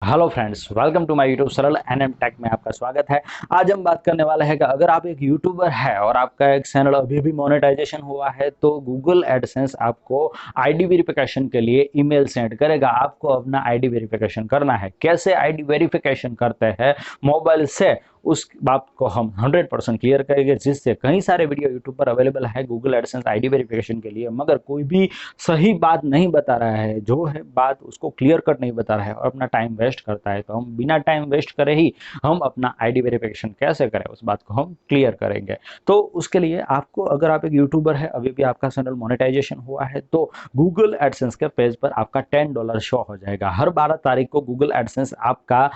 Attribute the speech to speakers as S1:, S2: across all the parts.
S1: Hello friends, welcome to my YouTube Saral NM tech में आपका स्वागत है। आज हम बात करने वाले हैं कि अगर आप एक यूट्यूबर है और आपका एक चैनल अभी भी मोनेटाइजेशन हुआ है तो गूगल एडसेंस आपको आईडी वेरिफिकेशन के लिए ईमेल सेंड करेगा। आपको अपना आईडी वेरिफिकेशन करना है। कैसे आईडी वेरिफिकेशन करते हैं मोबाइल से, उस बात को हम 100% क्लियर करेंगे, जिससे कई सारे वीडियो यूट्यूब पर अवेलेबल है गूगल एडसेंस आईडी वेरिफिकेशन के लिए, मगर कोई भी सही बात नहीं बता रहा है, जो है बात उसको क्लियर कट नहीं बता रहा है और अपना टाइम वेस्ट करता है। तो हम बिना टाइम वेस्ट करे ही हम अपना आईडी वेरिफिकेशन कैसे करें उस बात को हम क्लियर करेंगे। तो उसके लिए आपको, अगर आप एक यूट्यूबर है, अभी भी आपका चैनल मोनेटाइजेशन हुआ है, तो गूगल एडसेंस के पेज पर आपका $10 शो हो जाएगा। हर 12 तारीख को गूगल एडसेंस आपका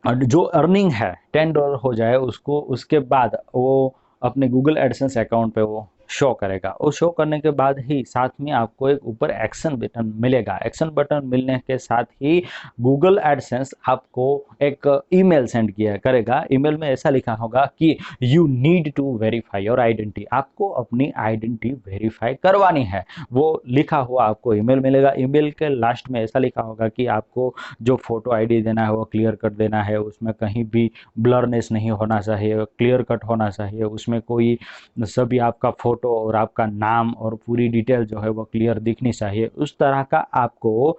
S1: जो अर्निंग है $10 हो जाए उसको, उसके बाद वो अपने गूगल एडसेंस अकाउंट पे वो शो करेगा। वो शो करने के बाद ही साथ में आपको एक ऊपर एक्शन बटन मिलेगा। एक्शन बटन मिलने के साथ ही गूगल एडसेंस आपको एक ईमेल सेंड किया करेगा। ईमेल में ऐसा लिखा होगा कि you need to verify your identity. आपको अपनी आइडेंटिटी वेरीफाई करवानी है, वो लिखा हुआ आपको ईमेल मिलेगा। ईमेल के लास्ट में ऐसा लिखा होगा कि आपको जो फोटो आईडी देना है वो क्लियर कट देना है, उसमें कहीं भी ब्लरनेस नहीं होना चाहिए, क्लियर कट होना चाहिए, उसमें कोई सभी आपका फोटो और आपका नाम और पूरी डिटेल जो है वो क्लियर दिखनी चाहिए। उस तरह का आपको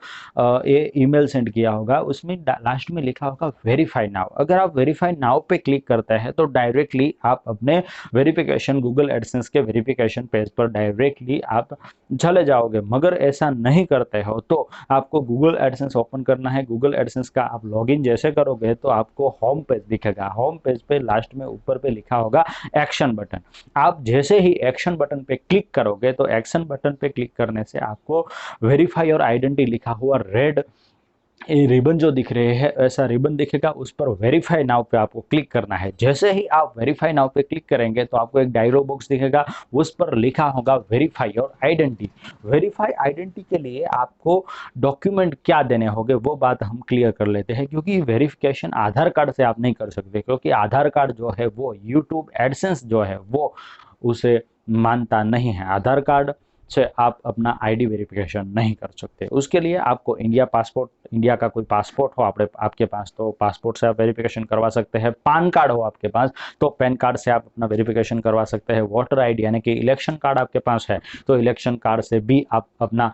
S1: ये ईमेल सेंड किया होगा। उसमें लास्ट में लिखा होगा वेरीफाई नाउ। अगर आप वेरीफाई नाउ पे क्लिक करते हैं तो डायरेक्टली आप अपने वेरिफिकेशन, गूगल एडसेंस के वेरिफिकेशन पेज पर डायरेक्टली आप चले जाओगे। मगर ऐसा नहीं करते हो तो आपको गूगल एडसेंस ओपन करना है। गूगल एडसेंस का आप लॉगिन जैसे करोगे तो आपको होम पेज दिखेगा। होम पेज पे लास्ट में ऊपर पे लिखा होगा एक्शन बटन। आप जैसे ही एक्शन बटन पे क्लिक करोगे तो एक्शन बटन पे क्लिक करने से आपको वेरीफाई और आइडेंटिटी लिखा हुआ रेड ये रिबन जो दिख रहे हैं, ऐसा रिबन दिखेगा। उस पर वेरीफाई नाउ पे आपको क्लिक करना है। जैसे ही आप वेरीफाई नाउ पे क्लिक करेंगे तो आपको एक डायलॉग बॉक्स दिखेगा, उस पर लिखा होगा वेरीफाई और आइडेंटिटी। वेरीफाई आइडेंटिटी के लिए आपको डॉक्यूमेंट क्या देने होंगे वो बात हम क्लियर कर लेते हैं, क्योंकि वेरिफिकेशन आधार कार्ड से आप नहीं कर सकते, क्योंकि आधार कार्ड जो है वो यूट्यूब एडसेंस जो है वो उसे मानता नहीं है। आधार कार्ड से आप अपना आईडी वेरिफिकेशन नहीं कर सकते। उसके लिए आपको इंडिया पासपोर्ट, इंडिया का कोई पासपोर्ट हो आपके पास तो पासपोर्ट से आप वेरिफिकेशन करवा सकते हैं। पैन कार्ड हो आपके पास तो पैन कार्ड से आप अपना वेरिफिकेशन करवा सकते हैं। वोटर आईडी यानी कि इलेक्शन कार्ड आपके पास है तो इलेक्शन कार्ड से भी आप अपना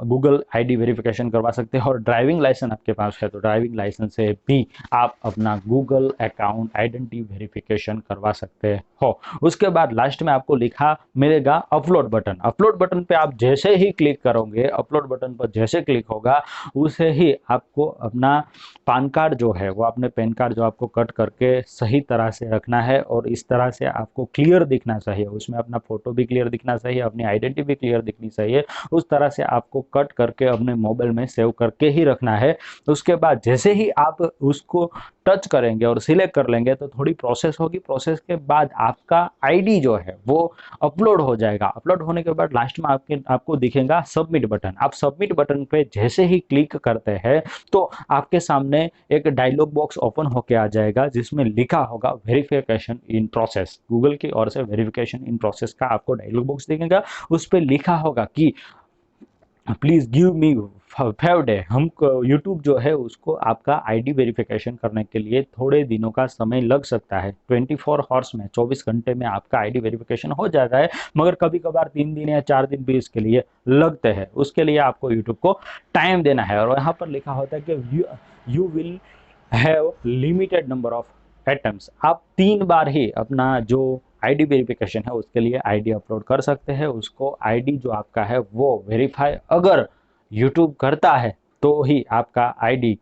S1: गूगल आईडी वेरिफिकेशन करवा सकते हैं। और ड्राइविंग लाइसेंस आपके पास है तो ड्राइविंग लाइसेंस से भी आप अपना गूगल अकाउंट आइडेंटिटी वेरिफिकेशन करवा सकते हो। उसके बाद लास्ट में आपको लिखा मिलेगा अपलोड बटन। अपलोड बटन पे आप जैसे ही क्लिक करोगे, अपलोड बटन पर जैसे क्लिक होगा उसे ही आपको अपना पैन कार्ड जो है वो, अपने पैन कार्ड जो आपको कट करके सही तरह से रखना है और इस तरह से आपको क्लियर दिखना चाहिए। उसमें अपना फोटो भी क्लियर दिखना चाहिए, अपनी आइडेंटिटी भी क्लियर दिखनी चाहिए। उस तरह से आपको कट करके अपने मोबाइल में सेव करके ही रखना है। उसके बाद जैसे ही आप उसको टच करेंगे और सिलेक्ट कर लेंगे तो थोड़ी प्रोसेस होगी। प्रोसेस के बाद आपका आईडी जो है वो अपलोड हो जाएगा। अपलोड होने के बाद लास्ट में आपको दिखेगा सबमिट बटन। आप सबमिट बटन पे जैसे ही क्लिक करते हैं तो आपके सामने एक डायलॉग बॉक्स ओपन होके आ जाएगा, जिसमें लिखा होगा वेरिफिकेशन इन प्रोसेस। गूगल की ओर से वेरिफिकेशन इन प्रोसेस का आपको डायलॉग बॉक्स दिखेगा। उस पर लिखा होगा कि प्लीज गिव मी 5 डे। हम यूट्यूब जो है उसको आपका आईडी वेरिफिकेशन करने के लिए थोड़े दिनों का समय लग सकता है। 24 आवर्स में, 24 घंटे में आपका आईडी वेरिफिकेशन हो जाता है, मगर कभी कभार 3 दिन या 4 दिन भी इसके लिए लगते हैं। उसके लिए आपको यूट्यूब को टाइम देना है। और यहाँ पर लिखा होता है कि you will have limited number of attempts. आप 3 बार ही अपना जो आईडी वेरिफिकेशन है उसके लिए आईडी अपलोड कर सकते हैं। उसको आईडी जो आपका है वो वेरीफाई अगर यूट्यूब करता है तो ही आपका आईडी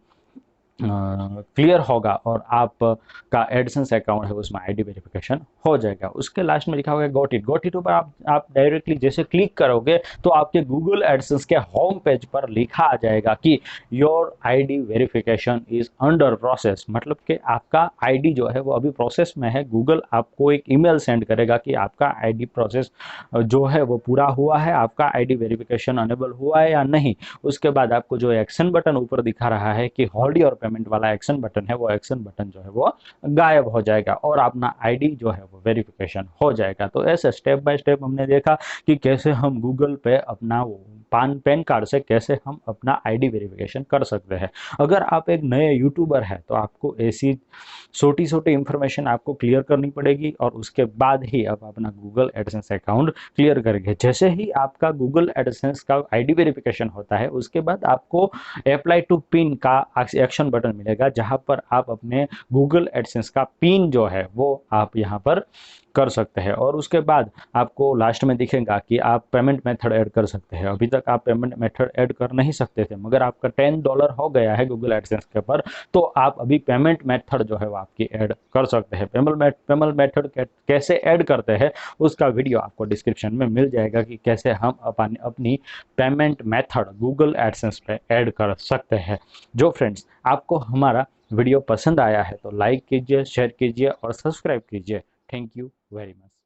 S1: क्लियर होगा और आपका एडसेंस अकाउंट है उसमें आईडी वेरिफिकेशन हो जाएगा। उसके लास्ट में लिखा होगा गॉट इट। गॉट इट पर आप डायरेक्टली जैसे क्लिक करोगे तो आपके गूगल एडसेंस के होम पेज पर लिखा आ जाएगा कि your ID verification is under process. मतलब कि आपका आईडी जो है वो अभी प्रोसेस में है। गूगल आपको एक ईमेल सेंड करेगा कि आपका आईडी प्रोसेस जो है वो पूरा हुआ है, आपका आईडी वेरिफिकेशन अनेबल हुआ है या नहीं। उसके बाद आपको जो एक्शन बटन ऊपर दिखा रहा है कि होल्ड योर पेमेंट, पेमेंट वाला एक्शन बटन है, वो एक्शन बटन जो है वो गायब हो जाएगा और अपना आईडी जो है वो वेरिफिकेशन हो जाएगा। तो ऐसे स्टेप बाय स्टेप हमने देखा कि कैसे हम गूगल पे अपना पैन कार्ड से कैसे हम अपना आईडी वेरिफिकेशन कर सकते हैं। अगर आप एक नए यूट्यूबर हैं तो आपको ऐसी छोटी छोटी इंफॉर्मेशन आपको क्लियर करनी पड़ेगी और उसके बाद ही आप अपना गूगल एडसेंस अकाउंट क्लियर करेंगे। जैसे ही आपका गूगल एडसेंस का आईडी वेरिफिकेशन होता है उसके बाद आपको अप्लाई टू पिन का एक्शन बटन मिलेगा, जहां पर आप अपने गूगल एडसेंस का पिन जो है वो आप यहां पर कर सकते हैं और उसके बाद आपको लास्ट में दिखेगा कि आप पेमेंट मेथड ऐड कर सकते हैं। अभी तक आप पेमेंट मेथड ऐड कर नहीं सकते थे, मगर आपका $10 हो गया है गूगल एडसेंस के ऊपर, तो आप अभी पेमेंट मेथड जो है वो आपकी ऐड कर सकते हैं। पेमेंट मेथड कैसे ऐड करते हैं उसका वीडियो आपको डिस्क्रिप्शन में मिल जाएगा कि कैसे हम अपनी पेमेंट मेथड गूगल एडसेंस पे ऐड कर सकते हैं। जो फ्रेंड्स आपको हमारा वीडियो पसंद आया है तो लाइक कीजिए, शेयर कीजिए और सब्सक्राइब कीजिए। Thank you very much.